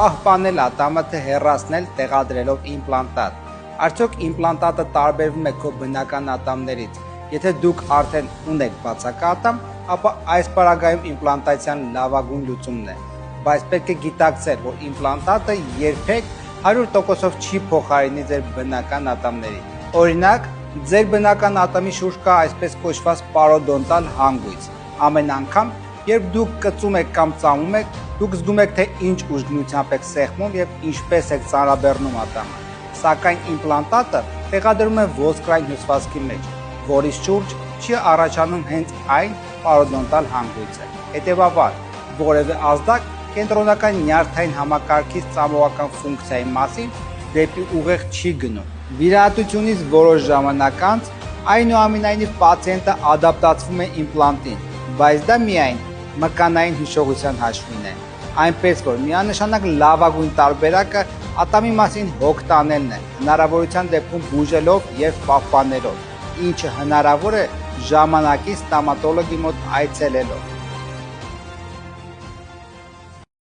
Պահպանել ատամը, թե հեռացնել տեղադրելով իմպլանտատ։ Արդյոք իմպլանտատը տարբերվում է քո բնական ատամներից։ Եթե դուք արդեն ունեք բացակա ատամ, ապա այս պարագայում իմպլանտացիան լավագույն լուծումն է։ Բայց պետք է գիտակցել, որ իմպլանտատը երբեք 100%-ով չի փոխարինի ձեր բնական ատամների։ Օրինակ, ձեր բնական ատամի շուրջ կա այսպես կոչված պարոդոնտալ հանգույց։ Ամեն անգամ, երբ դուք կծում եք կամ ծամում եք, դուք զգում եք, թե ինչ ուժգնությամբ եք սեղմում եւ ինչպես եք ծանրաբեռնում ատամը։ Սակայն իմպլանտատը տեղադրում է ոսկրային հյուսվածքի մեջ, որից շուրջ չի առաջանում հենց այն պարոդոնտալ հանգույցը։ Հետևաբար, որևէ ազդակ կենտրոնական նյարդային համակարգից ծամողական ֆունկցիայի մասին դեպի ուղեղ չի գնում։ Վիրահատությունից որոշ ժամանակ անց, այնուամենայնիվ պացիենտը ադապտացվում է իմպլանտին, բայց դա միայն մկանային հիշողության հաշվին է։ Այնպես որ միանշանակ լավագույն տարբերակը ատամի մասին հոգ տանելն է, հնարավորության դեպքում բուժելով եւ պահպանելով, ինչը հնարավոր է ժամանակին ստոմատոլոգի մոտ այցելելով։